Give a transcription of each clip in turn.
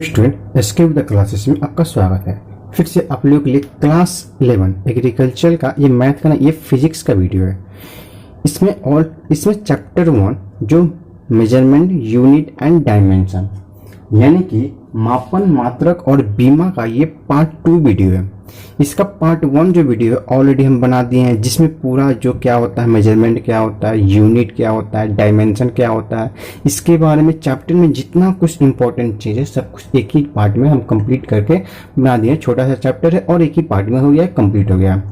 Student escape the classes में आपका स्वागत है। फिर से आप लोगों के लिए क्लास 11 एग्रीकल्चर का ये मैथ का ना ये फिजिक्स का वीडियो है। इसमें चैप्टर 1 जो मेजरमेंट यूनिट एंड डायमेंशन यानी कि मापन मात्रक और बीमा का ये पार्ट 2 वीडियो है। इसका पार्ट 1 जो वीडियो है ऑलरेडी हम बना दिए हैं, जिसमें पूरा जो क्या होता है मेजरमेंट क्या होता है, यूनिट क्या होता है, डायमेंशन क्या होता है, इसके बारे में चैप्टर में जितना कुछ इंपॉर्टेंट चीज़ है सब कुछ एक ही पार्ट में हम कंप्लीट करके बना दिए। छोटा सा चैप्टर है और एक ही पार्ट में हो गया, कंप्लीट हो गया।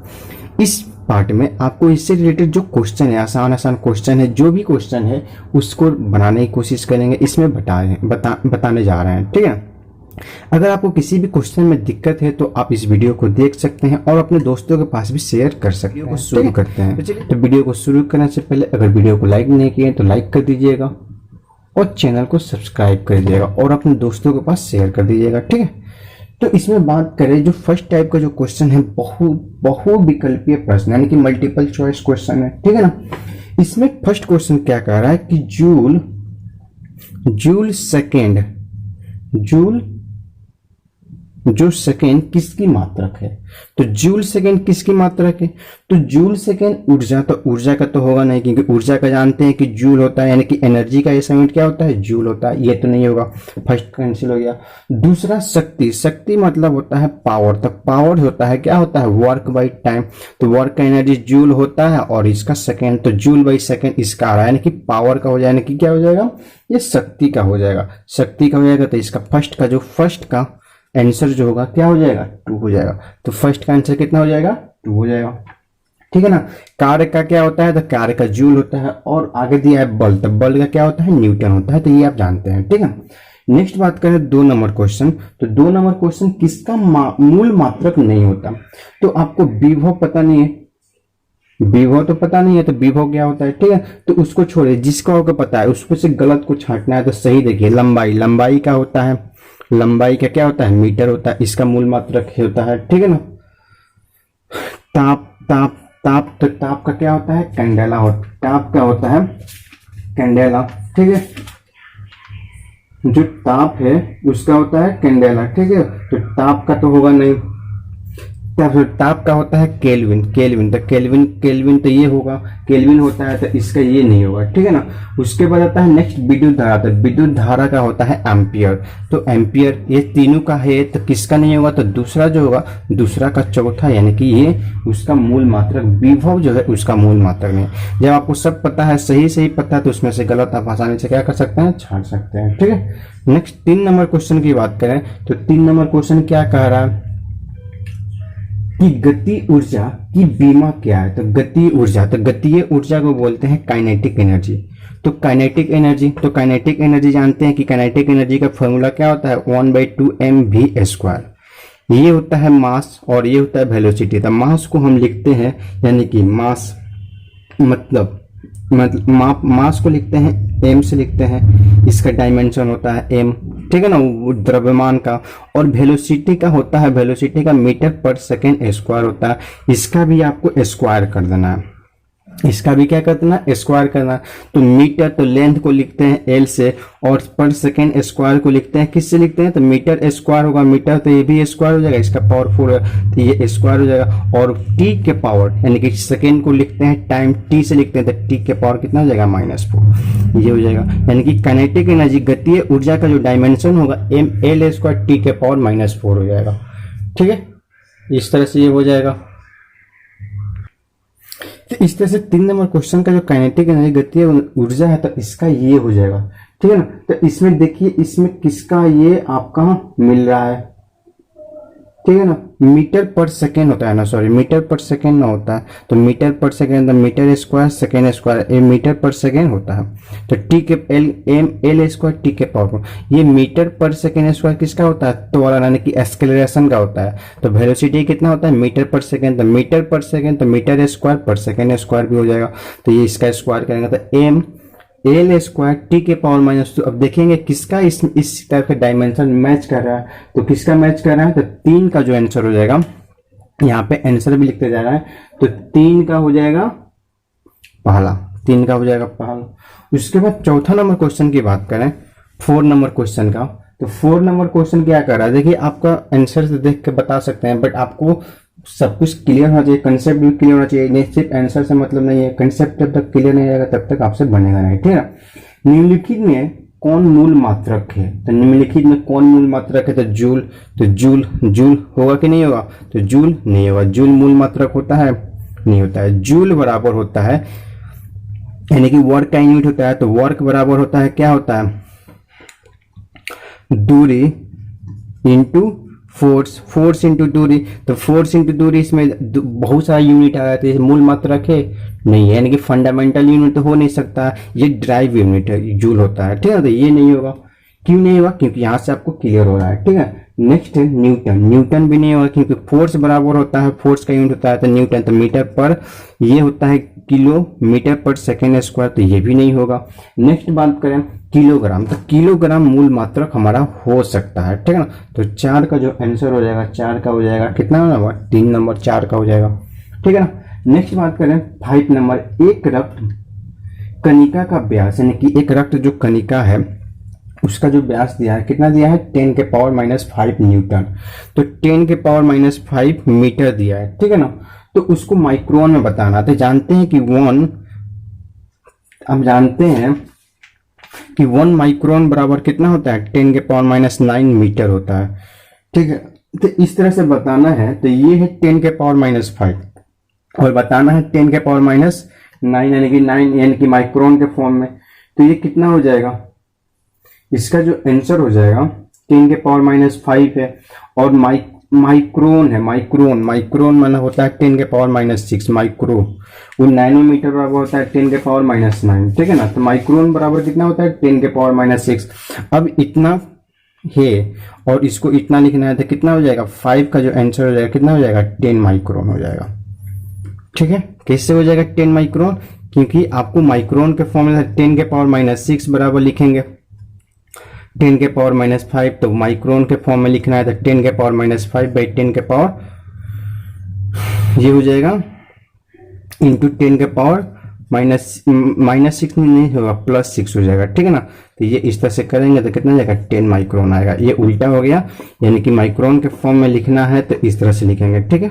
इस पार्ट में आपको इससे रिलेटेड जो क्वेश्चन है, आसान क्वेश्चन है, जो भी क्वेश्चन है उसको बनाने की कोशिश करेंगे, इसमें बताने जा रहे हैं। ठीक है, अगर आपको किसी भी क्वेश्चन में दिक्कत है तो आप इस वीडियो को देख सकते हैं और अपने दोस्तों के पास भी शेयर कर सकते हैं। शुरू करते हैं। तो वीडियो को शुरू करने से पहले अगर वीडियो को लाइक नहीं किए तो लाइक कर दीजिएगा और चैनल को सब्सक्राइब कर दीजिएगा और अपने दोस्तों के पास शेयर कर दीजिएगा। ठीक है, तो इसमें बात करें जो फर्स्ट टाइप का जो क्वेश्चन है बहुविकल्पीय प्रश्न यानी कि मल्टीपल चॉइस क्वेश्चन है। ठीक है ना, इसमें फर्स्ट क्वेश्चन क्या कह रहा है कि जो सेकेंड किसकी मात्रक है। तो जूल सेकेंड किसकी मात्रक है, तो जूल सेकेंड ऊर्जा, तो ऊर्जा का तो होगा नहीं क्योंकि ऊर्जा का जानते हैं कि जूल होता है यानी कि एनर्जी का ये यूनिट क्या होता है, जूल होता है। ये तो नहीं होगा, फर्स्ट कैंसिल हो गया। दूसरा शक्ति मतलब होता है पावर, तो पावर होता है क्या होता है, वर्क बाई टाइम, तो वर्क का एनर्जी जूल होता है और इसका सेकेंड, तो जूल बाई सेकेंड इसका आ रहा है यानी कि पावर का हो जाएगा, यानी कि क्या हो जाएगा, ये शक्ति का हो जाएगा। शक्ति का हो जाएगा तो इसका फर्स्ट का आंसर जो होगा क्या हो जाएगा, 2 हो जाएगा। तो फर्स्ट का आंसर कितना हो जाएगा, 2 हो जाएगा। ठीक है ना, कार्य का क्या होता है, तो कार्य का जूल होता है और आगे दिया है बल, तो बल का क्या होता है, न्यूटन होता है। तो ये आप जानते हैं। ठीक है, नेक्स्ट बात करें 2 नंबर क्वेश्चन। तो 2 नंबर क्वेश्चन किसका मूल मात्रक नहीं होता। तो आपको विभव पता नहीं है, विभव तो पता नहीं है, तो विभव क्या होता है। ठीक है, तो उसको छोड़िए, जिसका होगा पता है उसको से गलत को छांटना है। तो सही देखिए, लंबाई का होता है, लंबाई का क्या होता है, मीटर होता है, इसका मूल मात्रक होता है। ठीक है ना, तो ताप का क्या होता है, कैंडेला ताप का होता है कैंडेला। ठीक है, जो ताप है उसका होता है कैंडेला। ठीक है, तो ताप का तो होगा नहीं, ताप का होता है केल्विन, तो केल्विन तो ये होगा, केल्विन होता है तो इसका ये नहीं होगा। ठीक है ना, उसके बाद आता है नेक्स्ट विद्युत धारा, तो विद्युत धारा का होता है एम्पियर, तो एम्पियर ये तीनों का है तो किसका नहीं होगा, तो दूसरा जो होगा, दूसरा का चौथा यानी कि ये उसका मूल मात्रक, विभव जो है उसका मूल मात्रक नहीं। जब आपको सब पता है, सही पता है, तो उसमें से गलत आप आसानी से क्या कर सकते हैं, छांट सकते हैं। ठीक है, नेक्स्ट 3 नंबर क्वेश्चन की बात करें तो 3 नंबर क्वेश्चन क्या कह रहा है कि गति ऊर्जा की बीमा क्या है। तो गति ऊर्जा, तो गतीय ऊर्जा को बोलते हैं काइनेटिक एनर्जी। तो काइनेटिक एनर्जी जानते हैं कि काइनेटिक एनर्जी का फॉर्मूला क्या होता है, 1/2 mv²। ये होता है मास और ये होता है वेलोसिटी। तो मास को हम लिखते हैं यानी कि मास मतलब मास को लिखते हैं m से लिखते हैं, इसका डायमेंशन होता है m। ठीक है ना, द्रव्यमान का। और वेलोसिटी का होता है, वेलोसिटी का मीटर पर सेकेंड स्क्वायर होता है, इसका भी आपको स्क्वायर कर देना है, इसका भी क्या करना है, स्क्वायर करना। तो मीटर तो लेंथ को लिखते हैं l से और पर सेकेंड स्क्वायर को लिखते हैं किससे लिखते हैं, तो मीटर स्क्वायर होगा, मीटर तो ये भी स्क्वायर हो जाएगा, इसका पावर 4 है तो ये स्क्वायर हो जाएगा। और t के पावर यानी कि सेकेंड को लिखते हैं टाइम t से लिखते हैं, तो t के पावर कितना हो जाएगा, -4, ये हो जाएगा। यानी कि काइनेटिक एनर्जी गतीय ऊर्जा का जो डायमेंशन होगा ml² t के पावर -4 हो जाएगा। ठीक है, इस तरह से ये हो जाएगा। तो इस तरह से 3 नंबर क्वेश्चन का जो काइनेटिक एनर्जी गतीय ऊर्जा है तो इसका ये हो जाएगा। ठीक है ना, तो इसमें देखिए, इसमें किसका ये आपका मिल रहा है। ठीक है ना, मीटर पर सेकेंड होता है ना, सॉरी मीटर पर सेकेंड ना होता है, तो metre per second, metre square second square, ये मीटर पर सेकेंड होता है। तो टी के l² टी के पावर, ये मीटर पर सेकेंड स्क्वायर किसका होता है, त्वरण यानी कि एक्सेलरेशन का होता है। तो वेलोसिटी कितना होता है, मीटर पर सेकेंड, तो मीटर पर सेकेंड तो मीटर स्क्वायर पर सेकेंड स्क्वायर भी हो जाएगा। तो ये इसका स्क्वायर करेंगे तो m l² t के पावर -2। अब देखेंगे किसका इस टाइप का डायमेंशन मैच कर रहा है, तो किसका मैच कर रहा है, तो 3 का जो आंसर हो जाएगा, यहाँ पे आंसर भी लिखते जा रहा है, तो 3 का हो जाएगा पहला, 3 का हो जाएगा पहला। उसके बाद चौथा नंबर क्वेश्चन की बात करें, 4 नंबर क्वेश्चन का, तो 4 नंबर क्वेश्चन क्या कर रहा है, देखिए आपका आंसर से देख के बता सकते हैं, बट आपको सब कुछ क्लियर होना चाहिए, कंसेप्ट भी क्लियर होना चाहिए। सिर्फ आंसर से मतलब नहीं है, कंसेप्ट जब तक क्लियर नहीं रहेगा तब तक आपसे बनेगा नहीं, ठीक है। निम्नलिखित में कौन मूल मात्रक है, तो निम्नलिखित में कौन मूल मात्रक है, तो जूल। तो जूल होगा कि नहीं होगा, तो जूल नहीं होगा। जूल मूल मात्रक होता है, नहीं होता है। जूल बराबर होता है, यानी कि वर्क का यूनिट होता है, तो वर्क बराबर होता है, क्या होता है, दूरी इंटू फोर्स, फोर्स इंटू दूरी। तो फोर्स इंटू दूरी, इसमें बहुत सारा यूनिट आ जाता है, मूल मात्रक है नहीं है, यानी कि फंडामेंटल यूनिट तो हो नहीं सकता, ये ड्राइव यूनिट है, जूल होता है, ठीक है। तो ये नहीं होगा, क्यों नहीं होगा, क्योंकि यहां से आपको क्लियर हो रहा है, ठीक है। नेक्स्ट है न्यूटन। न्यूटन भी नहीं होगा, क्योंकि फोर्स बराबर होता है, फोर्स का यूनिट होता है तो न्यूटन, तो मीटर पर, ये होता है किलोमीटर पर सेकेंड स्क्वायर, तो ये भी नहीं होगा। नेक्स्ट बात करें किलोग्राम, तो किलोग्राम मूल मात्रक हमारा हो सकता है, ठीक है ना। तो 4 का जो आंसर हो जाएगा, 4 का हो जाएगा, कितना होगा, 3 नंबर 4 का हो जाएगा, ठीक है ना। नेक्स्ट बात करें 5 नंबर, एक रक्त कणिका का व्यास, यानी कि एक रक्त जो कणिका है उसका जो व्यास दिया है, कितना दिया है, 10 के पावर -5 न्यूटन, तो 10 के पावर -5 मीटर दिया है, ठीक है ना। तो उसको माइक्रोन में बताना, तो जानते हैं कि हम जानते हैं कि 1 माइक्रोन बराबर कितना होता है, 10 के पावर -9 मीटर होता है, ठीक है। तो इस तरह से बताना है, तो ये है 10 के पावर -5 और बताना है 10 के पावर -9, यानी कि 9 यानी कि माइक्रोन के फॉर्म में। तो ये कितना हो जाएगा, इसका जो आंसर हो जाएगा 10 के पावर -5 है, और माइक्रोन है, माइक्रोन माना होता है 10 के पावर -6 माइक्रो, वो नैनोमीटर बराबर होता है 10 के पावर -9, ठीक है ना। तो माइक्रोन बराबर कितना होता है, 10 के पावर -6। अब इतना है और इसको इतना लिखना है, तो कितना हो जाएगा, 5 का जो आंसर हो जाएगा कितना हो जाएगा, 10 माइक्रोन हो जाएगा, ठीक है। कैसे हो जाएगा 10 माइक्रोन, क्योंकि आपको माइक्रोन के फॉर्मूला 10 के पावर -6 बराबर लिखेंगे 10 के पावर -5, तो माइक्रोन के फॉर्म में लिखना है तो 10 के पावर -5 बाई 10 के पावर, ये हो जाएगा इंटू 10 के पावर -6 नहीं होगा, +6 हो जाएगा, ठीक है ना। तो ये इस तरह से करेंगे तो कितना जाएगा, 10 माइक्रोन आएगा। ये उल्टा हो गया, यानी कि माइक्रोन के फॉर्म में लिखना है तो इस तरह से लिखेंगे, ठीक है।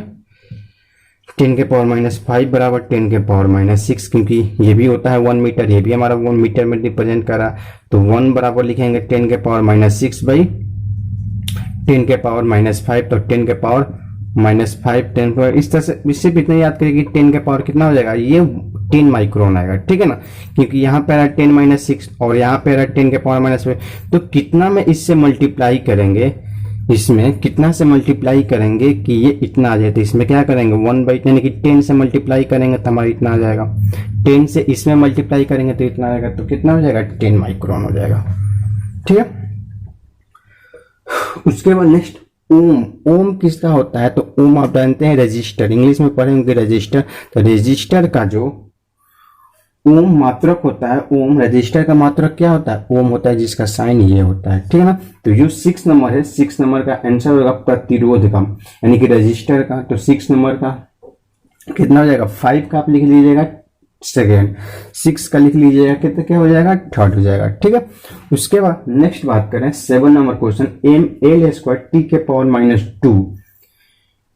10 के पावर -5 बराबर 10 के पावर -6, क्योंकि ये भी होता है 1 मीटर, ये भी हमारा 1 मीटर में रिप्रेजेंट कर रहा है, तो 1 बराबर लिखेंगे 10 के पावर -6 बाई 10 के पावर -5, तो 10 के पावर -5 10 के पावर, इस तरह से इससे भी इतना याद करें कि 10 के पावर कितना हो जाएगा, ये 10 माइक्रोन आएगा, ठीक है ना। क्योंकि यहाँ पे रहा 10 -6 और यहाँ पे रहा 10 के पावर -5, तो कितना में इससे मल्टीप्लाई करेंगे, इसमें कितना से मल्टीप्लाई करेंगे कि ये इतना आ जाए, तो इसमें क्या करेंगे 1/10, यानी कि 10 से मल्टीप्लाई करेंगे तो हमारा इतना आ जाएगा, 10 से इसमें मल्टीप्लाई करेंगे तो इतना आएगा, तो कितना हो जाएगा, 10 माइक्रोन हो जाएगा, ठीक है। उसके बाद नेक्स्ट ओम किसका होता है, तो ओम आप जानते हैं रजिस्टर, इंग्लिश में पढ़ेंगे रजिस्टर, तो रजिस्टर का जो ओम मात्रक होता है, ओम रजिस्टर का मात्रक क्या होता है, ओम होता है, जिसका साइन ये होता है, ठीक है ना। तो जो 6 नंबर है, 6 नंबर का आंसर होगा प्रतिरोध का, यानी कि रजिस्टर का, तो 6 नंबर का कितना हो जाएगा, 5 का आप लिख लीजिएगा सेकेंड, 6 का लिख लीजिएगा कितना, क्या हो जाएगा, थर्ड हो जाएगा, ठीक है। उसके बाद नेक्स्ट बात करें 7 नंबर क्वेश्चन, ml² t के पावर -2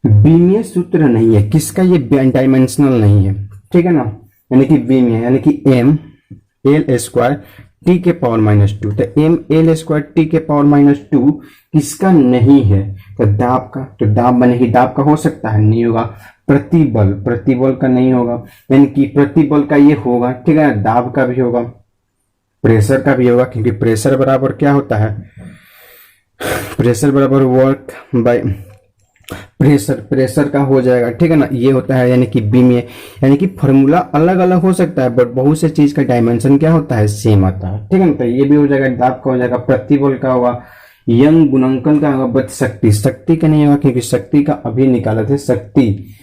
बीमीय सूत्र नहीं है, किसका, ये डायमेंशनल नहीं है, ठीक है ना, यानी कि बीमीय, यानी कि ml² t के पावर -2, तो ml² t के पावर -2 किसका नहीं है, तो दाब का, तो दाब बनेगी, दाब का हो सकता है, नहीं होगा। प्रतिबल का नहीं होगा, यानी कि प्रतिबल का ये होगा, ठीक है ना, दाब का भी होगा, प्रेशर का भी होगा, क्योंकि प्रेशर बराबर क्या होता है, प्रेशर बराबर वर्क बाय प्रेशर का हो जाएगा, ठीक है ना, ये होता है, यानी कि बीमीय, यानी कि फॉर्मूला अलग अलग हो सकता है, बट बहुत से चीज का डायमेंशन क्या होता है, सेम आता है, ठीक है ना। तो ये भी हो जाएगा, दाब का हो जाएगा, प्रतिबल का होगा, यंग गुणनफल का होगा, बट शक्ति का नहीं होगा, क्योंकि शक्ति का अभी निकाला थे, शक्ति,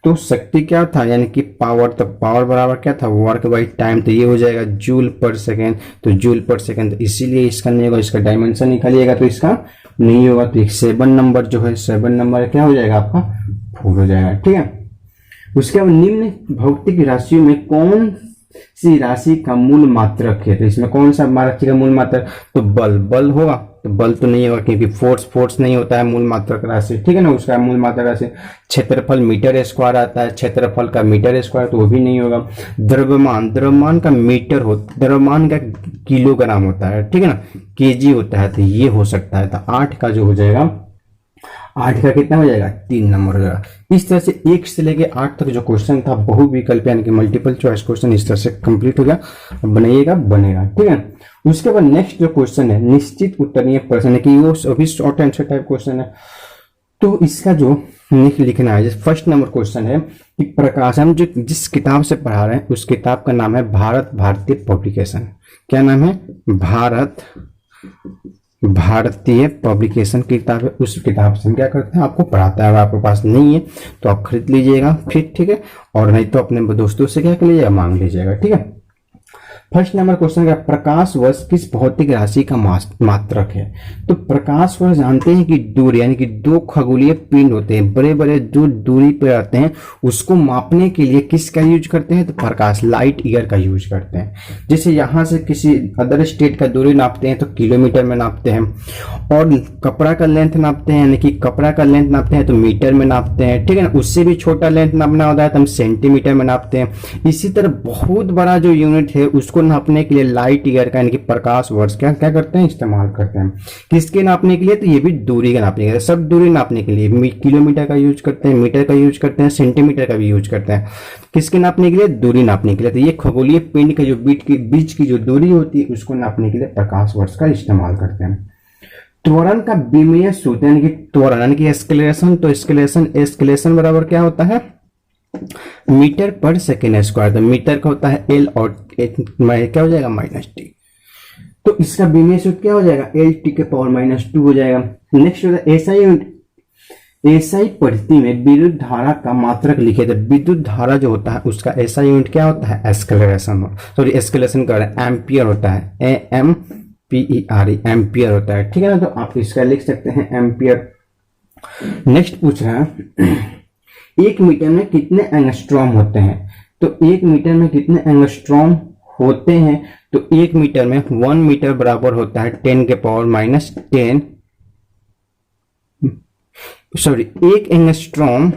तो शक्ति क्या था, यानी कि पावर, तो पावर बराबर क्या था, वर्क बाई टाइम, तो ये हो जाएगा जूल पर सेकेंड, तो जूल पर सेकेंड, तो इसीलिए इसका नहीं होगा, इसका डायमेंशन निकालिएगा तो इसका नहीं होगा। तो 7 नंबर जो है, 7 नंबर क्या हो जाएगा आपका 4 हो जाएगा, ठीक है। उसके बाद निम्न भौतिक राशियों में कौन सी राशि का मूल मात्रक है। तो इसमें कौन सा राशि का मूल मात्रक, तो बल, बल होगा, तो बल तो नहीं होगा क्योंकि फोर्स नहीं होता है मूल मात्रक राशि, ठीक है ना, उसका मूल मात्रक राशि। क्षेत्रफल मीटर स्क्वायर आता है, क्षेत्रफल का मीटर स्क्वायर तो वो भी नहीं होगा। द्रव्यमान का मीटर हो, द्रव्यमान का किलोग्राम होता है, ठीक है ना, केजी होता है, तो ये हो सकता है। तो 8 का जो हो जाएगा, 8 का कितना हो जाएगा, 3 नंबर हो जाएगा। इस तरह से 1 से लेके 8 तक जो क्वेश्चन था बहुविकल्प यानी कि मल्टीपल चॉइस क्वेश्चन इस तरह से कंप्लीट हो गया। बनाइएगा, बनेगा, ठीक है। उसके बाद नेक्स्ट जो क्वेश्चन है निश्चित उत्तरीय प्रश्न है कि वो अभी शॉर्ट आंसर टाइप क्वेश्चन है। तो इसका जो लिखना है, फर्स्ट नंबर क्वेश्चन है कि प्रकाशन जो जिस किताब से पढ़ा रहे हैं उस किताब का नाम है भारत भारतीय पब्लिकेशन। क्या नाम है, भारत भारतीय पब्लिकेशन की किताब है। उस किताब से हम क्या करते हैं, आपको पढ़ाता है। अगर आपके पास नहीं है तो आप खरीद लीजिएगा फिर, ठीक है, और नहीं तो अपने दोस्तों से क्या कर लीजिएगा, मांग लीजिएगा, ठीक है। फर्स्ट नंबर क्वेश्चन का प्रकाश वर्ष किस भौतिक राशि का मात्रक है। तो प्रकाश वर्ष जानते हैं कि दूरी यानी कि 2 खगोलीय पिंड होते हैं, बड़े बड़े जो दूरी पे रहते हैं उसको मापने के लिए किसका यूज करते हैं, तो प्रकाश, लाइट ईयर का यूज करते हैं। जैसे यहाँ से किसी अदर स्टेट का दूरी नापते हैं तो किलोमीटर में नापते हैं, और कपड़ा का लेंथ नापते हैं यानी कि कपड़ा का लेंथ नापते हैं तो मीटर में नापते हैं, ठीक है ना। उससे भी छोटा लेंथ नापना होता है तो हम सेंटीमीटर में नापते हैं। इसी तरह बहुत बड़ा जो यूनिट है उसको नापने के लिए लाइट ईयर का यानी कि प्रकाश वर्ष क्या क्या करते हैं, इस्तेमाल करते हैं। किसके नापने के लिए, तो ये भी दूरी का नापने के लिए, सब दूरी नापने के लिए किलोमीटर का यूज करते हैं, मीटर का यूज करते हैं, सेंटीमीटर का भी यूज करते हैं। किसके नापने के लिए, दूरी नापने के लिए। तो ये खगोलीय पिंड के जो बीच की जो दूरी होती है उसको नापने के लिए प्रकाश वर्ष का इस्तेमाल करते हैं। त्वरण का विमेय सूत्र यानी कि त्वरण यानी कि एस्केलेशन, तो एस्केलेशन बराबर क्या होता है, मीटर पर सेकेंड स्क्वायर। तो मीटर का होता है एल और क्या हो जाएगा, -t। तो इसका विमेय सूत्र क्या हो जाएगा, LT⁻² हो जाएगा। नेक्स्ट होता है एसआई यूनिट। एसआई पद्धति में विद्युत धारा का मात्रक लिखे थे। विद्युत धारा जो होता है उसका एसआई यूनिट क्या होता है, एस्केलेशन, सॉरी एस्केलेशन कर एम्पियर होता है, AMPERE, एम्पियर होता है, ठीक है ना। तो आप इसका लिख सकते हैं एम्पियर। नेक्स्ट पूछ रहा है 1 मीटर में कितने एंगस्ट्रॉम होते हैं। तो 1 मीटर में कितने एंगस्ट्रॉम होते हैं, तो 1 मीटर में 1 मीटर बराबर होता है 10⁻⁻10, सॉरी 1 एंगस्ट्रॉम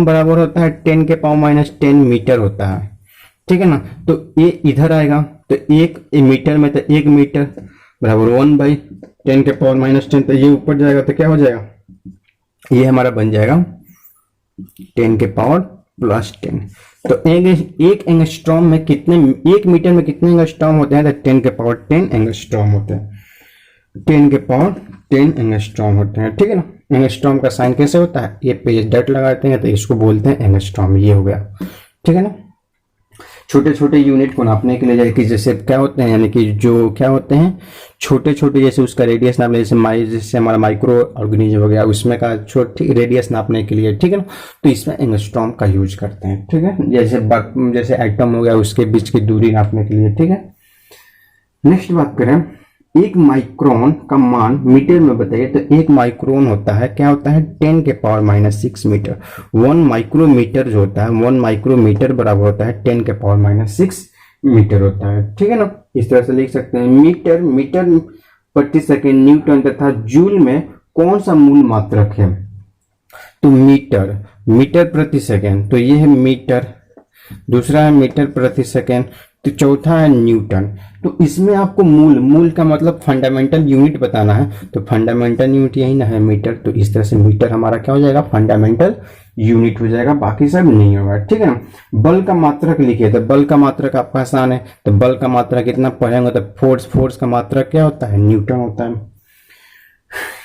बराबर होता है 10⁻⁻10 मीटर होता है, ठीक है ना। तो ये इधर आएगा, तो 1 मीटर में, तो 1 मीटर बराबर 1/10⁻⁻10, तो ये ऊपर जाएगा तो क्या हो जाएगा, ये हमारा बन जाएगा 10⁻+10। तो एक एंगस्ट्रॉम में कितने, 1 मीटर में कितने एंगस्ट्रॉम होते हैं, तो 10⁻10 एंगस्ट्रॉम होते हैं, 10⁻10 एंगस्ट्रॉम होते हैं, ठीक है ना। एंगस्ट्रॉम का साइन कैसे होता है, ये पे डट लगाते हैं तो इसको बोलते हैं एंगस्ट्रॉम, ये हो गया, ठीक है ना। छोटे छोटे यूनिट को नापने के लिए जैसे क्या होते हैं, यानी कि जो क्या होते हैं छोटे छोटे, जैसे उसका रेडियस नापने, जैसे हमारा माइक्रो ऑर्गेनिज्म हो गया उसमें का छोटी रेडियस नापने के लिए, ठीक है ना। तो इसमें एंगस्ट्रॉम का यूज करते हैं, ठीक है। जैसे एटम हो गया उसके बीच की दूरी नापने के लिए, ठीक है। नेक्स्ट बात करें, 1 माइक्रोन का मान मीटर में बताइए। तो 1 माइक्रोन होता है, क्या होता है, 10⁻⁻6 मीटर। 1 माइक्रोमीटर जो होता है, 1 माइक्रोमीटर बराबर होता है 10⁻⁻6 मीटर होता है, ठीक है ना। इस तरह से लिख सकते हैं। मीटर प्रति सेकेंड, न्यूटन तथा जूल में कौन सा मूल मात्रक है, तो मीटर प्रति सेकेंड, तो ये है मीटर, दूसरा है मीटर प्रति सेकेंड, तो चौथा है न्यूटन। तो इसमें आपको मूल का मतलब फंडामेंटल यूनिट बताना है, तो फंडामेंटल यूनिट यही ना है मीटर। तो इस तरह से मीटर हमारा क्या हो जाएगा, फंडामेंटल यूनिट हो जाएगा, बाकी सब नहीं होगा, ठीक है ना। बल का मात्रक लिखिए, तो बल का मात्रक आपका आसान है, तो बल का मात्रक कितना पढ़ेंगे, तो फोर्स का मात्रक क्या होता है, न्यूटन होता है।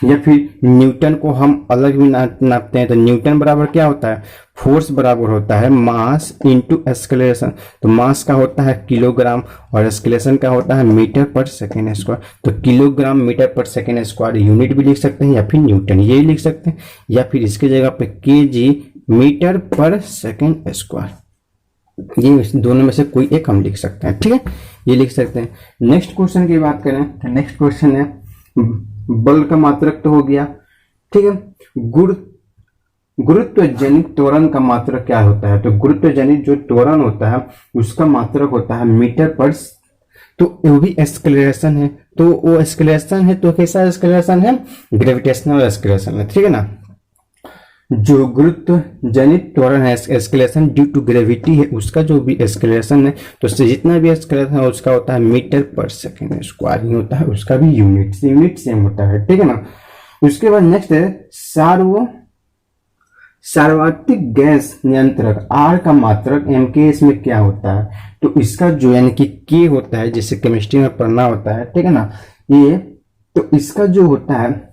या फिर न्यूटन को हम अलग भी नापते हैं, तो न्यूटन बराबर क्या होता है, फोर्स बराबर होता है मास इंटू एस्केलेशन। तो मास का होता है किलोग्राम और एस्केलेशन का होता है मीटर पर सेकेंड स्क्वायर। तो kilogram metre per second square unit भी लिख सकते हैं, या फिर न्यूटन ये लिख सकते हैं, या फिर इसके जगह पे KG metre per second square, ये दोनों में से कोई एक हम लिख सकते हैं, ठीक है, ये लिख सकते हैं। नेक्स्ट क्वेश्चन की बात करें तो नेक्स्ट क्वेश्चन है, बल का मात्रक तो हो गया, ठीक है। गुरुत्व जनित त्वरण का मात्रक क्या होता है? तो गुरुत्व जनित जो त्वरण होता है उसका मात्रक होता है मीटर पर, तो वो भी एक्सेलरेशन है, तो वो एक्सेलरेशन है तो कैसा एक्सेलरेशन है? ग्रेविटेशनल एक्सेलरेशन है, ठीक है ना। जो गुरुत्व जनित त्वरण है एक्सेलरेशन ड्यू टू ग्रेविटी है, उसका जो भी एक्सेलरेशन है तो जितना भी एक्सेलरेशन है उसका होता है मीटर पर सेकेंड स्क्वायर ही होता है, उसका भी यूनिट सेम होता है, ठीक है ना। उसके बाद नेक्स्ट है सार्वत्रिक गैस नियंत्रक आर का मात्रक एमकेएस में क्या होता है? तो इसका जो यानी कि के होता है, जैसे केमिस्ट्री में पढ़ना होता है, ठीक है ना, ये तो इसका जो होता है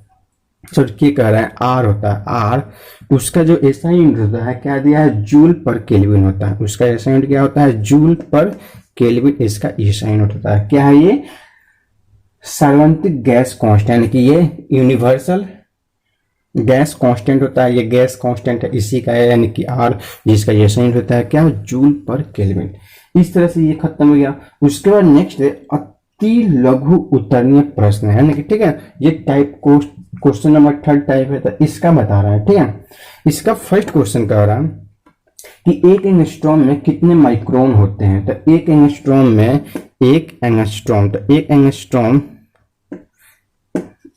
सॉरी के कह रहा है आर होता है, आर उसका जो एसआई यूनिट होता है क्या दिया है? जूल पर केल्विन होता है, उसका एसआई यूनिट क्या होता है? जूल पर केल्विन इसका एसआई यूनिट होता है। क्या है ये? सार्वत्रिक गैस कांस्टेंट, यानी कि ये यूनिवर्सल गैस कांस्टेंट होता है, ये गैस कांस्टेंट है इसी का है, यानी कि आर, जिसका ये यूनिट होता है क्या? जूल पर केल्विन। इस तरह से ये खत्म हो गया। उसके बाद नेक्स्ट है अति लघु उत्तरणीय प्रश्न है, यानी कि ठीक है, ये टाइप क्वेश्चन नंबर 3 टाइप है, तो इसका बता रहा है, ठीक है। इसका फर्स्ट क्वेश्चन कह रहा है कि एक एंगस्ट्रॉम में कितने माइक्रोन होते हैं? तो एक एंगस्ट्रॉम में तो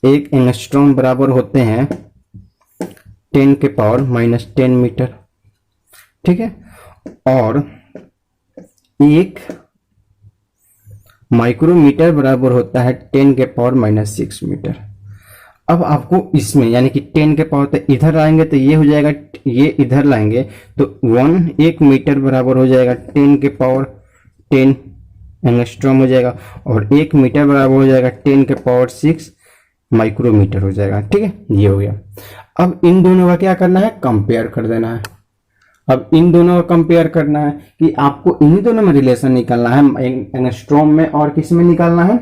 एक एंगस्ट्रॉम बराबर होते हैं 10 के पावर -10 मीटर, ठीक है, और एक माइक्रोमीटर बराबर होता है 10 के पावर -6 मीटर। अब आपको इसमें यानी कि 10 के पावर तो इधर लाएंगे तो ये हो जाएगा, ये इधर लाएंगे तो 1 मीटर बराबर हो जाएगा 10 के पावर 10 एंगस्ट्रॉम हो जाएगा, और 1 मीटर बराबर हो जाएगा 10 के पावर 6 माइक्रोमीटर हो जाएगा, ठीक है, ये हो गया। अब इन दोनों का क्या करना है? कंपेयर कर देना है। अब इन दोनों का कंपेयर करना है कि आपको इन्हीं दोनों में रिलेशन निकालना है, एंगस्ट्रॉम में और किस में निकालना है?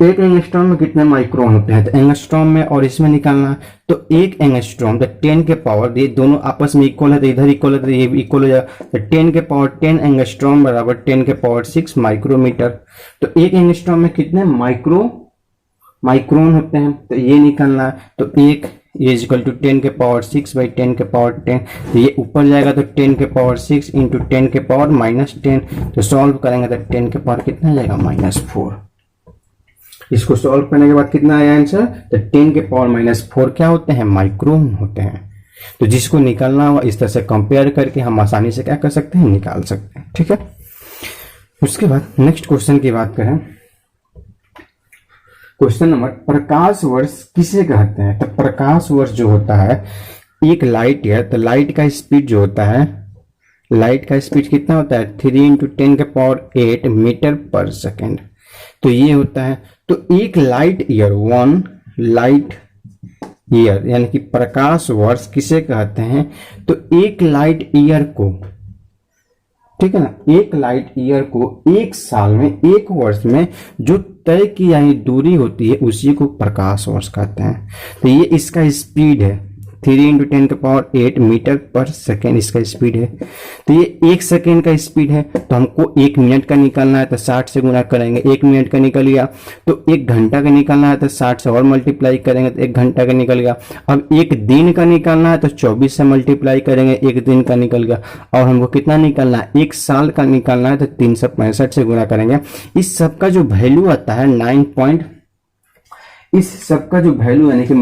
एक एंगस्ट्रॉम में कितने माइक्रोन होते हैं? तो एंगस्ट्रॉम में और इसमें निकालना है। तो एक एंगस्ट्रॉम तो 10 के पावर, ये दोनों आपस में इक्वल है तो इधर इक्वल है तो ये भी इक्वल हो जाएगा, तो 10 के पावर 10 एंगस्ट्रॉम बराबर 10 के पावर 6 माइक्रोमीटर। तो एक एंगस्ट्रॉम में कितने माइक्रोन होते हैं? तो ये निकालना है। तो एक ये इक्वल टू 10 के पावर 6 बाई 10 के पावर 10, तो ये ऊपर जाएगा तो 10 के पावर 6 इंटू 10 के पावर -10, तो सॉल्व करेंगे तो 10 के पावर कितना जाएगा? -4। इसको सॉल्व करने के बाद कितना आया आंसर? तो 10 के पावर -4 क्या होते हैं? माइक्रोन होते हैं। तो जिसको निकालना हुआ इस तरह से कंपेयर करके हम आसानी से क्या कर सकते हैं? निकाल सकते हैं, ठीक है। उसके बाद नेक्स्ट क्वेश्चन की बात करें, क्वेश्चन नंबर प्रकाश वर्ष किसे कहते हैं? तो प्रकाश वर्ष जो होता है एक लाइट है, तो लाइट का स्पीड जो होता है, लाइट का स्पीड कितना होता है? 3 इंटू 10 के पावर 8 मीटर पर सेकेंड, तो ये होता है। तो एक लाइट ईयर, 1 लाइट ईयर यानी कि प्रकाश वर्ष किसे कहते हैं? तो एक लाइट ईयर को, ठीक है ना, एक लाइट ईयर को एक साल में, एक वर्ष में जो तय की यानी दूरी होती है उसी को प्रकाश वर्ष कहते हैं। तो ये इसका स्पीड है, 3 इंटू 10 के पावर 8 मीटर पर सेकेंड इसका स्पीड है। तो ये 1 सेकेंड का स्पीड है, तो हमको 1 मिनट का निकालना है तो 60 से गुना करेंगे, 1 मिनट का निकल गया। तो 1 घंटा का निकालना है तो 60 से और मल्टीप्लाई करेंगे तो 1 घंटा का निकल गया। अब 1 दिन का निकालना है तो 24 से मल्टीप्लाई करेंगे, 1 दिन का निकल गया। और हमको कितना निकालना है? 1 साल का निकालना है तो 365 से गुना करेंगे। इस सब का जो वैल्यू आता है 9 इस सब का जो वैल्यू यानी कि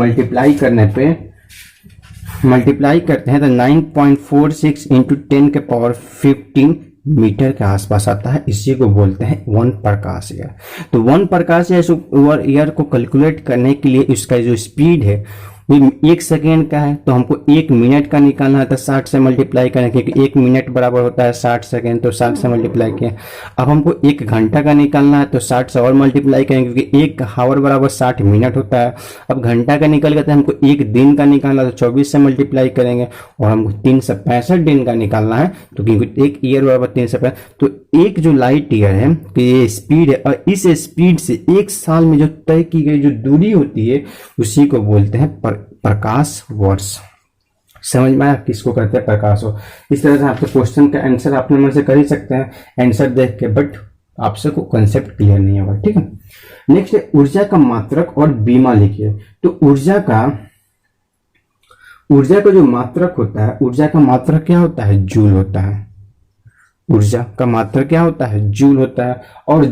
मल्टीप्लाई करते हैं तो 9.46 इंटू 10 के पावर 15 मीटर के आसपास आता है। इसी को बोलते हैं 1 प्रकाश ईयर। तो 1 प्रकाश ईयर को कैलकुलेट करने के लिए इसका जो स्पीड है वो 1 सेकेंड का है, तो हमको 1 मिनट का निकालना है तो 60 से मल्टीप्लाई करें, क्योंकि 1 मिनट बराबर होता है 60 सेकेंड, तो 60 से मल्टीप्लाई किया। अब हमको 1 घंटा का निकालना है तो 60 से और मल्टीप्लाई करेंगे, क्योंकि 1 आवर बराबर 60 मिनट होता है। अब घंटा का निकल गया तो हमको 1 दिन का निकालना है तो 24 से मल्टीप्लाई करेंगे, और हमको 365 दिन का निकालना है, तो क्योंकि 1 ईयर बराबर 365, तो एक जो लाइट ईयर है तो ये स्पीड है, और इस स्पीड से 1 साल में जो तय की गई जो दूरी होती है उसी को बोलते हैं प्रकाश वर्ष। समझ में आया किसको कहते हैं? प्रकाश वर्ष। इस तरह से आपके क्वेश्चन का आंसर अपने मन से कर ही सकते हैं आंसर देख के, बट आपसे को कंसेप्ट क्लियर नहीं होगा, ठीक है। नेक्स्ट है ऊर्जा का मात्रक और बीमा लिखिए। तो ऊर्जा ऊर्जा का जो मात्रक होता है, ऊर्जा का मात्रक क्या होता है, जूल होता है। ऊर्जा का मात्रक क्या होता है, जूल होता है। और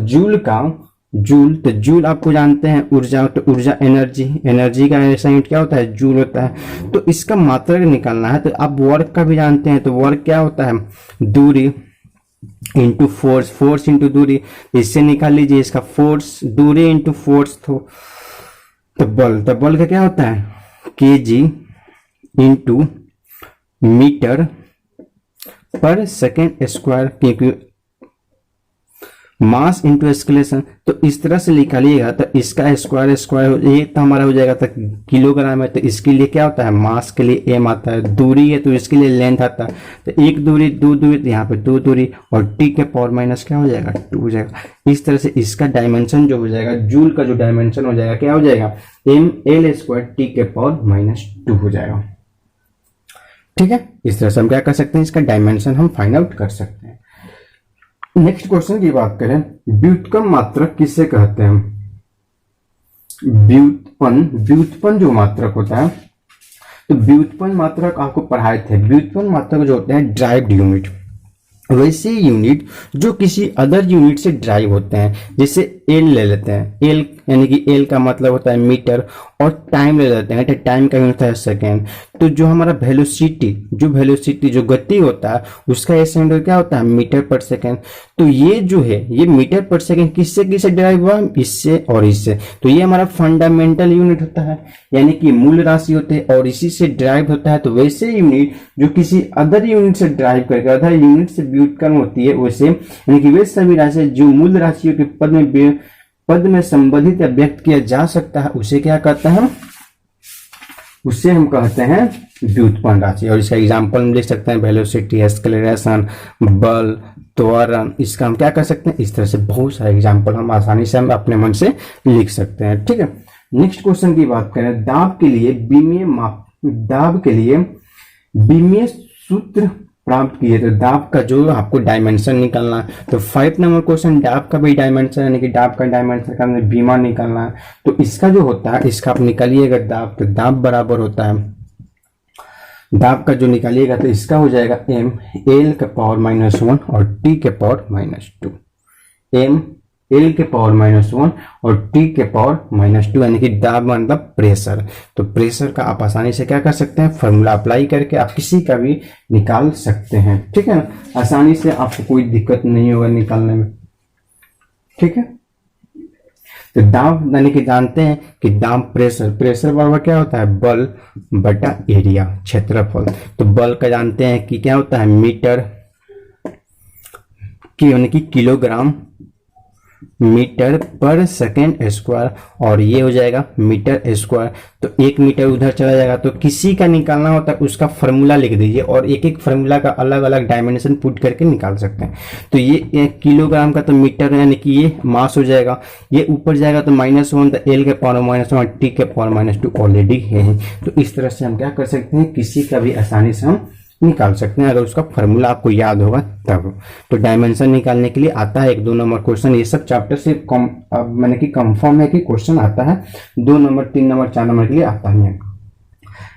तो जूल आपको जानते हैं ऊर्जा, तो ऊर्जा एनर्जी का ऐसा यूनिट क्या होता है, जूल होता है। तो इसका मात्रक निकालना है तो आप वर्क का भी जानते हैं, तो वर्क क्या होता है, दूरी इंटू फोर्स इंटू दूरी। इससे निकाल लीजिए इसका फोर्स, दूरी इंटू फोर्स, तो बल का क्या होता है, KG into metre per second square, क्योंकि मास इंटू एक्सेलरेशन। तो इस तरह से निकालिएगा तो इसका स्क्वायर ये तो हमारा हो जाएगा, तो किलोग्राम है तो इसके लिए क्या होता है, मास के लिए एम आता है, दूरी है तो इसके लिए लेंथ आता है। तो एक दूरी, दो दूरी, तो यहाँ पे दो दूरी, और टी के पावर माइनस क्या हो जाएगा, 2 हो जाएगा। इस तरह से इसका डायमेंशन जो हो जाएगा, जूल का जो डायमेंशन हो जाएगा क्या हो जाएगा, एम एल स्क्वायर टी के पावर माइनस 2 हो जाएगा। ठीक है, इस तरह से हम क्या कर सकते हैं, इसका डायमेंशन हम फाइंड आउट कर सकते हैं। नेक्स्ट क्वेश्चन की बात करें, व्युत्पन्न मात्रक किससे कहते हैं। व्युत्पन्न जो मात्रक होता है, तो व्युत्पन्न मात्रक आपको पढ़ाए थे। व्युत्पन्न मात्रक जो होते हैं ड्राइव्ड यूनिट, वैसे यूनिट जो किसी अदर यूनिट से ड्राइव होते हैं। जैसे एल ले लेते हैं, एल यानी कि एल का मतलब होता है मीटर, और टाइम ले लेते हैं तो टाइम का यूनिट होता है सेकेंड। तो जो हमारा वेलोसिटी जो गति होता है उसका एसएन क्या होता है, मीटर पर सेकेंड। तो ये जो है ये मीटर पर सेकेंड किससे ड्राइव हुआ, इससे और इससे। तो ये हमारा फंडामेंटल यूनिट होता है, यानी कि मूल राशि होते हैं और इसी से ड्राइव होता है। तो वैसे यूनिट जो किसी अदर यूनिट से ड्राइव करके अदर यूनिट से व्युत्पन्न होती है, वैसे यानी कि वे सभी राशि जो मूल राशियों के पद में संबंधित या व्यक्त किया जा सकता है, उसे क्या कहते हैं, उससे हम कहते हैं व्युत्पन्न राशि। और इसका एग्जांपल हम लिख सकते हैं वेलोसिटी, एक्सेलरेशन, बल, त्वरण। इसका हम क्या कर सकते हैं, इस तरह से बहुत सारे एग्जांपल हम आसानी से हम अपने मन से लिख सकते हैं। ठीक है, नेक्स्ट क्वेश्चन की बात करें, दाब के लिए विमीय सूत्र प्राप्त किए। तो दाब का जो आपको डायमेंशन निकालना है, तो 5 नंबर क्वेश्चन दाब का भी डायमेंशन, यानी कि दाब का डायमेंशन का हमने बीमा निकालना है। तो इसका जो होता है, इसका आप निकालिएगा दाब, तो दाब बराबर होता है, दाब का जो निकालिएगा तो इसका हो जाएगा एम एल के पावर -1 और टी के पावर -2। एम एल के पावर -1 और टी के पावर -2, यानी कि दाब मतलब प्रेशर। तो प्रेशर का आप आसानी से क्या कर सकते हैं, फॉर्मूला अप्लाई करके आप किसी का भी निकाल सकते हैं। ठीक है ना, आसानी से आपको कोई दिक्कत नहीं होगा निकालने में। ठीक है, तो दाब यानी कि जानते हैं कि दाब प्रेशर बराबर क्या होता है, बल बटा एरिया, क्षेत्रफल। तो बल का जानते हैं कि क्या होता है, मीटर की यानी कि kilogram metre per second square, और ये हो जाएगा मीटर स्क्वायर। तो 1 मीटर उधर चला जाएगा। तो किसी का निकालना होता है उसका फॉर्मूला लिख दीजिए, और एक एक फॉर्मूला का अलग अलग डायमेंशन पुट करके निकाल सकते हैं। तो ये किलोग्राम का तो मीटर यानी कि ये मास हो जाएगा, ये ऊपर जाएगा तो -1, तो एल के पावर -1 टी के पावर -2 ऑलरेडी है। तो इस तरह से हम क्या कर सकते हैं, किसी का भी आसानी से हम निकाल सकते हैं, अगर उसका फॉर्मूला आपको याद होगा तब। तो डायमेंशन निकालने के लिए आता है 1-2 नंबर क्वेश्चन, ये सब चैप्टर से मैंने कि कंफर्म है कि क्वेश्चन आता है 2 नंबर, 3 नंबर, 4 नंबर के लिए आता ही है।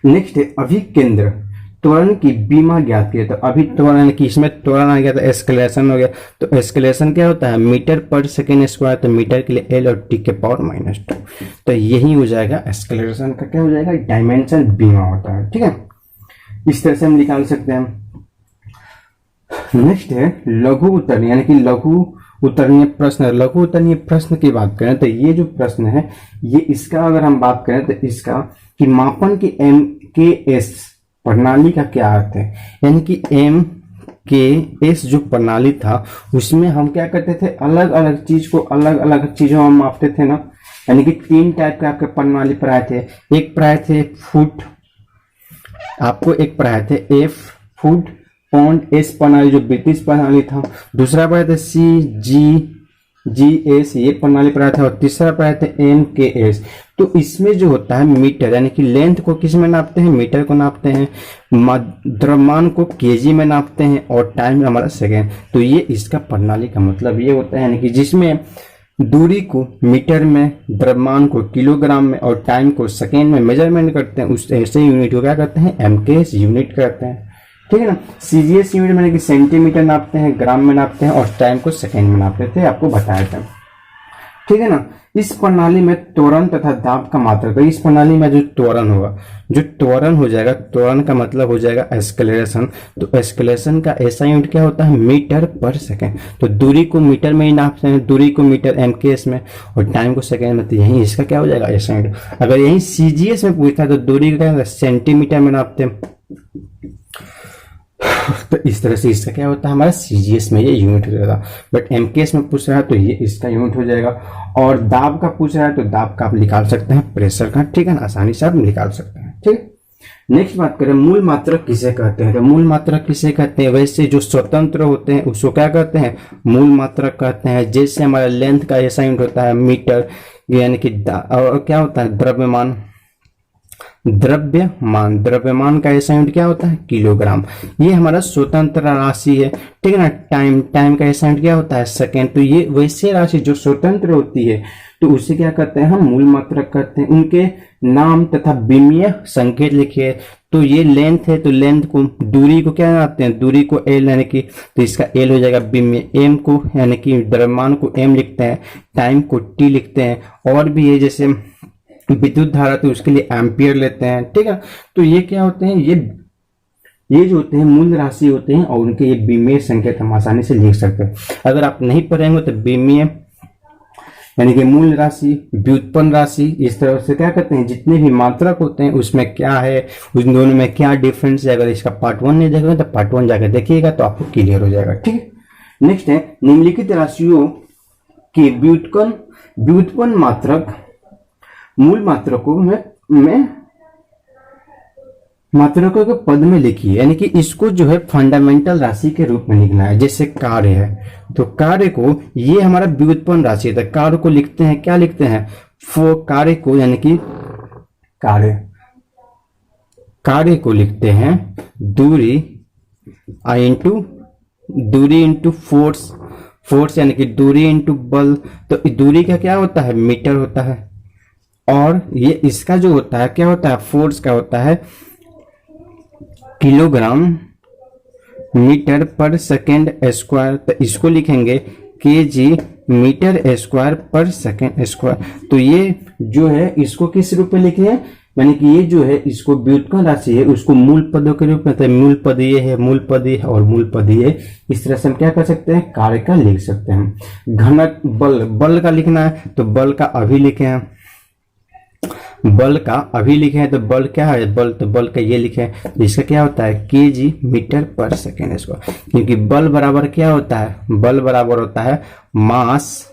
नेक्स्ट है अभिकेंद्र त्वरण की बीमा ज्ञात की है। तो अभी त्वरण की इसमें त्वरण आ गया तो एक्सेलरेशन हो गया। तो एक्सेलरेशन क्या होता है, मीटर पर सेकेंड स्क्वायर। तो मीटर के लिए एल और टी के पावर -2। तो यही हो जाएगा एक्सेलरेशन का क्या हो जाएगा, डायमेंशन बीमा होता है। ठीक है, इस तरह से हम निकाल सकते हैं। नेक्स्ट है लघु उत्तरणीय, यानी कि लघु उत्तरणीय प्रश्न। लघु उत्तरणीय प्रश्न की बात करें तो ये जो प्रश्न है, ये इसका अगर हम बात करें तो इसका कि मापन की MKS प्रणाली का क्या अर्थ है, यानी कि MKS जो प्रणाली था उसमें हम क्या करते थे, अलग अलग चीज को अलग अलग चीजों में मापते थे ना। यानी कि 3 टाइप के आपके प्रणाली पढ़ाए थे। एक पढ़ाए थे फुट, आपको एक पढ़ाए थे एफ फुट पॉन्ड एस प्रणाली जो ब्रिटिश प्रणाली था। दूसरा पढ़ाए थे CGS ये प्रणाली पढ़ाया था, और तीसरा पढ़ाए थे MKS। तो इसमें जो होता है मीटर, यानी कि लेंथ को किस में नापते हैं, मीटर को नापते हैं, द्रव्यमान को केजी में नापते हैं, और टाइम हमारा सेकेंड। तो ये इसका प्रणाली का मतलब ये होता है, यानी कि जिसमें दूरी को मीटर में, द्रव्यमान को किलोग्राम में और टाइम को सेकेंड में मेजरमेंट करते हैं, उस ऐसे यूनिट को क्या कहते हैं, एमकेएस यूनिट कहते हैं। ठीक है ना। सीजीएस यूनिट मैंने कि सेंटीमीटर नापते हैं, ग्राम में नापते हैं और टाइम को सेकेंड में नापते थे, आपको बताया था। ठीक है ना। इस प्रणाली में त्वरण तथा दाब का मात्रक, इस प्रणाली में जो त्वरण होगा, जो त्वरण हो जाएगा, त्वरण का मतलब हो जाएगा एस्केलेरेशन। तो एस्केलेरेशन का ऐसा यूनिट क्या होता है, मीटर पर सेकेंड। तो दूरी को मीटर में ही नापते हैं, दूरी को मीटर एमकेएस में और टाइम को सेकेंड में। तो यही इसका क्या हो जाएगा, ऐसा यूनिट। अगर यही सीजीएस में पूछता है तो दूरी को क्या सेंटीमीटर में नापते हैं। तो इस तरह से इसका क्या होता है, हमारा सीजीएस में ये यूनिट हो जाएगा। बट एमकेएस में पूछ रहा है तो ये इसका यूनिट हो जाएगा। और दाब का पूछ रहा है तो दाब का आप निकाल सकते हैं, प्रेशर का। ठीक है ना, आसानी से आप निकाल सकते हैं। ठीक है। नेक्स्ट बात करें, मूल मात्रक किसे कहते हैं। तो मूल मात्रक किसे कहते हैं, वैसे जो स्वतंत्र होते हैं उसको क्या कहते हैं, मूल मात्रक कहते हैं। जैसे हमारा लेंथ का ऐसा यूनिट होता है मीटर, यानी कि और क्या होता है, द्रव्यमान, द्रव्यमान, द्रव्यमान का ऐसा यूनिट क्या होता है, किलोग्राम। ये हमारा स्वतंत्र राशि है। ठीक है ना। टाइम, टाइम का ऐसा यूनिट क्या होता है, सेकेंड। तो ये वैसे राशि जो स्वतंत्र होती है तो उसे क्या कहते हैं, हम मूल मात्रक कहते हैं। उनके नाम तथा विमीय संकेत लिखिए। तो ये लेंथ है, तो लेंथ को, दूरी को क्या नापते हैं, दूरी को एल, यानी कि तो इसका एल हो जाएगा विमीय। एम को यानी कि द्रव्यमान को एम लिखते हैं, टाइम को टी लिखते हैं। और भी है जैसे विद्युत धारा, तो उसके लिए एम्पियर लेते हैं। ठीक है। तो ये क्या होते हैं, ये जो होते हैं मूल राशि होते हैं और उनके ये विमीय संकेत हम आसानी से लिख सकते हैं। अगर आप नहीं पढ़ेंगे तो विमीय यानी कि मूल राशि, व्युत्पन्न राशि, इस तरह से क्या कहते हैं, जितने भी मात्रक होते हैं उसमें क्या है, उन दोनों में क्या डिफरेंस है। अगर इसका पार्ट 1 नहीं देखेंगे तो पार्ट 1 जाकर देखिएगा तो आपको क्लियर हो जाएगा। ठीक है। नेक्स्ट है, निम्नलिखित राशियों के व्युत्पन्न मात्रक मूल मात्रकों में मात्रकों के पद में लिखिए। यानी कि इसको जो है फंडामेंटल राशि के रूप में लिखना है। जैसे कार्य है तो कार्य को, ये हमारा व्युत्पन्न राशि है, तो कार्य को लिखते हैं, क्या लिखते हैं, कार्य को, यानी कि कार्य को लिखते हैं दूरी इंटू फोर्स, फोर्स यानी कि दूरी इंटू बल। तो दूरी का क्या होता है, मीटर होता है। और ये इसका जो होता है क्या होता है, फोर्स का होता है kilogram metre per second square. तो इसको लिखेंगे केजी मीटर स्क्वायर पर सेकेंड स्क्वायर। तो ये जो है इसको किस रूप में लिखे हैं, यानी कि ये जो है इसको व्युत्पन्न राशि है उसको मूल पदों के रूप में, तो मूल पद ये है, मूल पद ये है और मूल पद ये। इस तरह से हम क्या कर सकते हैं, कार्य का लिख सकते हैं। घनत्व, बल का लिखना है तो बल का अभी लिखे हैं, बल का अभी लिखे हैं। तो बल क्या है, बल, तो बल का ये लिखे हैं। तो इसका क्या होता है, KG metre per second square. क्योंकि बल बराबर क्या होता है, बल बराबर होता है मास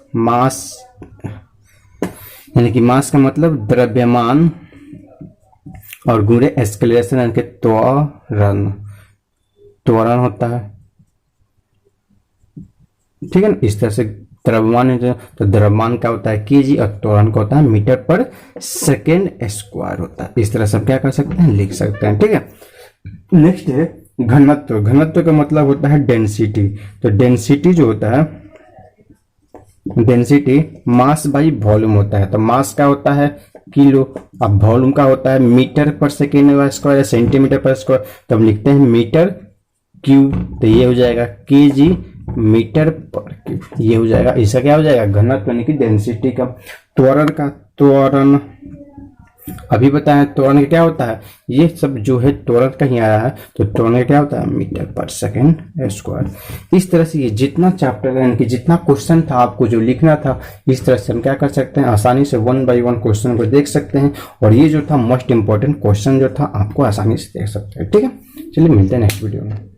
यानी कि मास का मतलब द्रव्यमान और गुणे एस्केलेरेशन यानी कि त्वरण होता है। ठीक है ना। इस तरह से द्रव्यमान, तो द्रव्यमान का होता है केजी और त्वरण का होता है मीटर पर सेकेंड स्क्वायर होता है। इस तरह से क्या कर सकते हैं, लिख सकते हैं। ठीक है। नेक्स्ट है घनत्व। घनत्व का मतलब होता है डेंसिटी। तो डेंसिटी जो होता है, डेंसिटी मास बाई वॉल्यूम होता है। तो मास का होता है किलो, अब वॉल्यूम का होता है मीटर पर सेकेंड स्क्वायर या सेंटीमीटर पर स्क्वायर। तो हम लिखते हैं मीटर क्यूब। तो ये हो जाएगा केजी मीटर पर क्यूब, ये हो जाएगा। इसका क्या हो जाएगा, घनत्व यानी कि डेंसिटी का। त्वरण अभी बताया, त्वरण क्या होता है, ये सब जो है त्वरण का ही आया है। तो त्वरण क्या होता है, मीटर पर सेकेंड स्क्वायर। इस तरह से ये जितना चैप्टर यानी कि जितना क्वेश्चन था आपको जो लिखना था, इस तरह से हम क्या कर सकते हैं, आसानी से 1 by 1 क्वेश्चन को देख सकते हैं। और ये जो था मोस्ट इंपॉर्टेंट क्वेश्चन जो था आपको आसानी से देख सकते हैं। ठीक है। चलिए मिलते हैं नेक्स्ट वीडियो में।